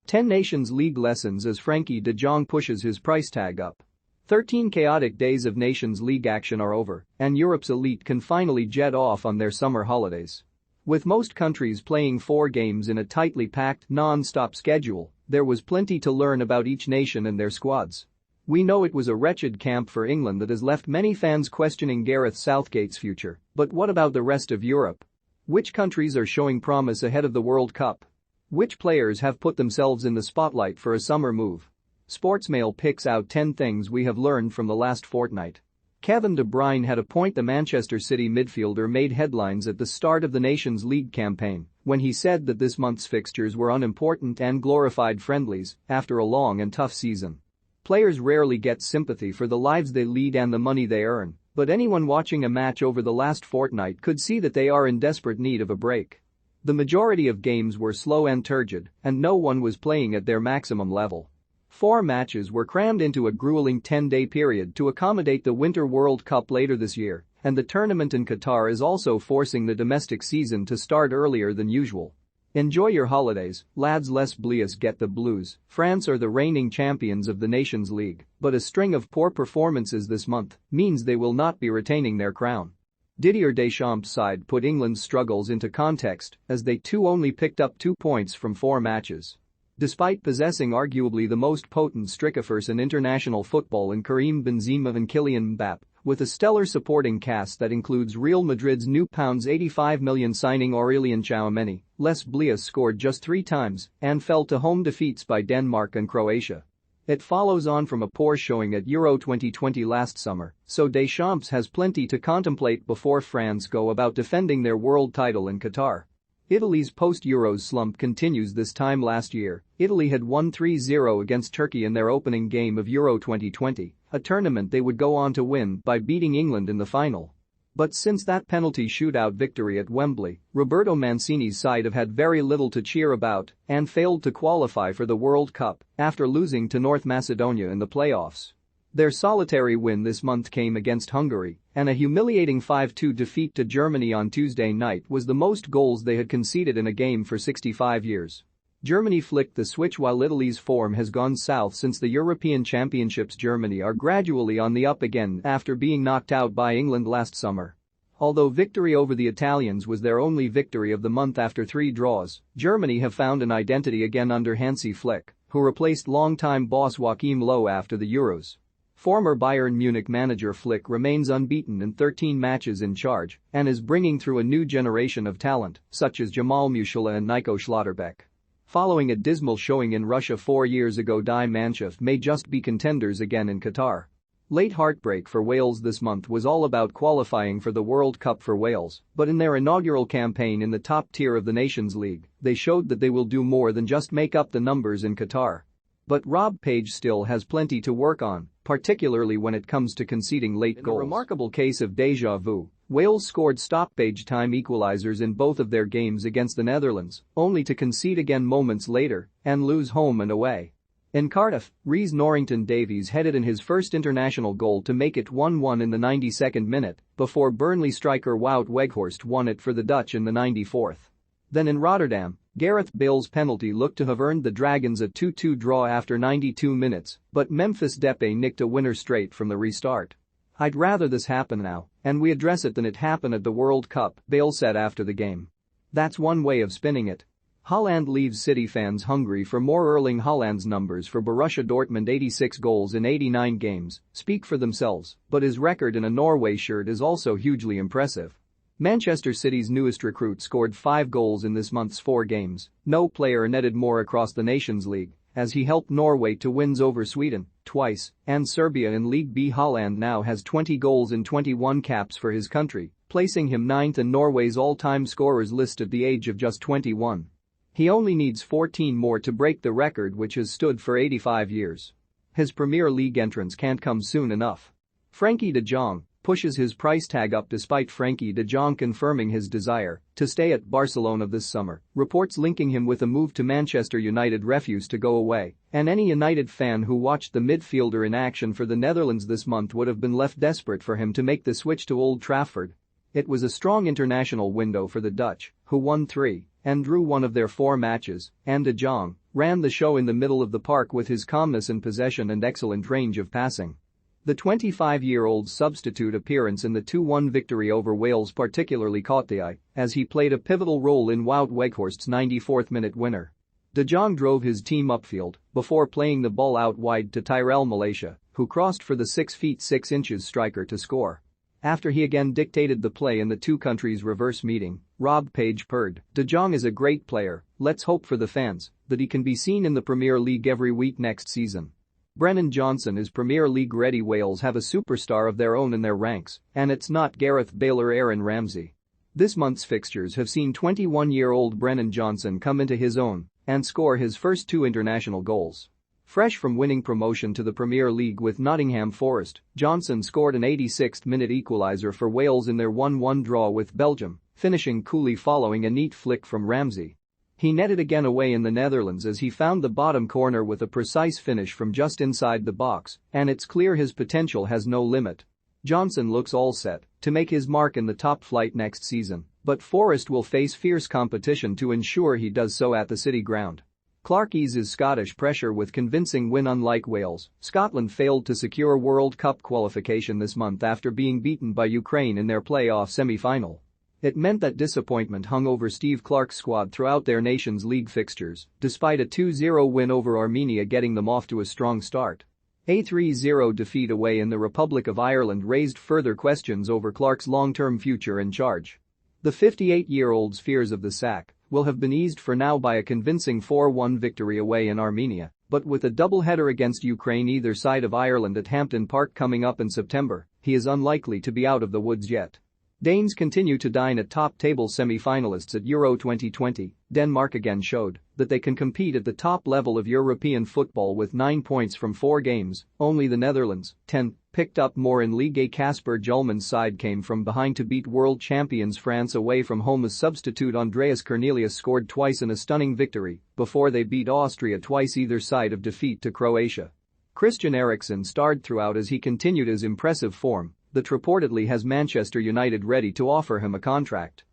10 Nations League lessons as Frenkie de Jong pushes his price tag up. 13 chaotic days of Nations League action are over, and Europe's elite can finally jet off on their summer holidays. With most countries playing 4 games in a tightly packed, non-stop schedule, there was plenty to learn about each nation and their squads. We know it was a wretched camp for England that has left many fans questioning Gareth Southgate's future, but what about the rest of Europe? Which countries are showing promise ahead of the World Cup? Which players have put themselves in the spotlight for a summer move? Sportsmail picks out 10 things we have learned from the last fortnight. Kevin De Bruyne had a point. The Manchester City midfielder made headlines at the start of the Nations League campaign when he said that this month's fixtures were unimportant and glorified friendlies after a long and tough season. Players rarely get sympathy for the lives they lead and the money they earn, but anyone watching a match over the last fortnight could see that they are in desperate need of a break. The majority of games were slow and turgid, and no one was playing at their maximum level. 4 matches were crammed into a grueling 10-day period to accommodate the Winter World Cup later this year, and the tournament in Qatar is also forcing the domestic season to start earlier than usual. Enjoy your holidays, lads. Les Bleus get the blues. France are the reigning champions of the Nations League, but a string of poor performances this month means they will not be retaining their crown. Didier Deschamps' side put England's struggles into context as they too only picked up 2 points from 4 matches. Despite possessing arguably the most potent strikers in international football in Karim Benzema and Kylian Mbappé, with a stellar supporting cast that includes Real Madrid's new £85 million signing Aurelien Tchouaméni, Les Bleus scored just 3 times and fell to home defeats by Denmark and Croatia. It follows on from a poor showing at Euro 2020 last summer, so Deschamps has plenty to contemplate before France go about defending their world title in Qatar. Italy's post-Euros slump continues. This time last year, Italy had won 3-0 against Turkey in their opening game of Euro 2020, a tournament they would go on to win by beating England in the final. But since that penalty shootout victory at Wembley, Roberto Mancini's side have had very little to cheer about and failed to qualify for the World Cup after losing to North Macedonia in the playoffs. Their solitary win this month came against Hungary, and a humiliating 5-2 defeat to Germany on Tuesday night was the most goals they had conceded in a game for 65 years. Germany flicked the switch while Italy's form has gone south since the European Championships. Germany are gradually on the up again after being knocked out by England last summer. Although victory over the Italians was their only victory of the month after 3 draws, Germany have found an identity again under Hansi Flick, who replaced longtime boss Joachim Löw after the Euros. Former Bayern Munich manager Flick remains unbeaten in 13 matches in charge and is bringing through a new generation of talent, such as Jamal Musiala and Nico Schlotterbeck. Following a dismal showing in Russia 4 years ago, Die Mannschaft may just be contenders again in Qatar. Late heartbreak for Wales this month was all about qualifying for the World Cup for Wales, but in their inaugural campaign in the top tier of the Nations League, they showed that they will do more than just make up the numbers in Qatar. But Rob Page still has plenty to work on, particularly when it comes to conceding late goals. In a remarkable case of déjà vu, Wales scored stoppage time equalizers in both of their games against the Netherlands, only to concede again moments later and lose home and away. In Cardiff, Rhys Norrington-Davies headed in his first international goal to make it 1-1 in the 92nd minute before Burnley striker Wout Weghorst won it for the Dutch in the 94th. Then in Rotterdam, Gareth Bale's penalty looked to have earned the Dragons a 2-2 draw after 92 minutes, but Memphis Depay nicked a winner straight from the restart. "I'd rather this happen now, and we address it, than it happen at the World Cup," Bale said after the game. That's one way of spinning it. Haaland leaves City fans hungry for more. Erling Haaland's numbers for Borussia Dortmund, 86 goals in 89 games, speak for themselves, but his record in a Norway shirt is also hugely impressive. Manchester City's newest recruit scored 5 goals in this month's 4 games. No player netted more across the Nations League, as he helped Norway to wins over Sweden twice and Serbia in League B. Haaland now has 20 goals in 21 caps for his country, placing him 9th in Norway's all-time scorers list at the age of just 21. He only needs 14 more to break the record, which has stood for 85 years. His Premier League entrance can't come soon enough. Frenkie de Jong pushes his price tag up despite Frenkie de Jong confirming his desire to stay at Barcelona this summer. Reports linking him with a move to Manchester United refuse to go away, and any United fan who watched the midfielder in action for the Netherlands this month would have been left desperate for him to make the switch to Old Trafford. It was a strong international window for the Dutch, who won 3 and drew one of their 4 matches, and De Jong ran the show in the middle of the park with his calmness in possession and excellent range of passing. The 25-year-old's substitute appearance in the 2-1 victory over Wales particularly caught the eye, as he played a pivotal role in Wout Weghorst's 94th-minute winner. De Jong drove his team upfield before playing the ball out wide to Tyrell Malacia, who crossed for the 6 feet 6 inches striker to score. After he again dictated the play in the two countries' reverse meeting, Rob Page purred, "De Jong is a great player, let's hope for the fans that he can be seen in the Premier League every week next season." Brennan Johnson is Premier League ready. Wales have a superstar of their own in their ranks, and it's not Gareth Bale or Aaron Ramsey. This month's fixtures have seen 21-year-old Brennan Johnson come into his own and score his first 2 international goals. Fresh from winning promotion to the Premier League with Nottingham Forest, Johnson scored an 86th-minute equaliser for Wales in their 1-1 draw with Belgium, finishing coolly following a neat flick from Ramsey. He netted again away in the Netherlands as he found the bottom corner with a precise finish from just inside the box, and it's clear his potential has no limit. Johnson looks all set to make his mark in the top flight next season, but Forest will face fierce competition to ensure he does so at the City Ground. Clark eases Scottish pressure with convincing win. Unlike Wales, Scotland failed to secure World Cup qualification this month after being beaten by Ukraine in their playoff semi-final. It meant that disappointment hung over Steve Clarke's squad throughout their Nations League fixtures, despite a 2-0 win over Armenia getting them off to a strong start. A 3-0 defeat away in the Republic of Ireland raised further questions over Clarke's long-term future in charge. The 58-year-old's fears of the sack will have been eased for now by a convincing 4-1 victory away in Armenia, but with a double-header against Ukraine either side of Ireland at Hampden Park coming up in September, he is unlikely to be out of the woods yet. Danes continue to dine at top-table semi-finalists at Euro 2020. Denmark again showed that they can compete at the top level of European football with 9 points from 4 games. Only the Netherlands, 10, picked up more in Ligue 1. Casper Jolman's side came from behind to beat world champions France away from home as substitute Andreas Cornelius scored twice in a stunning victory before they beat Austria twice either side of defeat to Croatia. Christian Eriksen starred throughout as he continued his impressive form that reportedly has Manchester United ready to offer him a contract.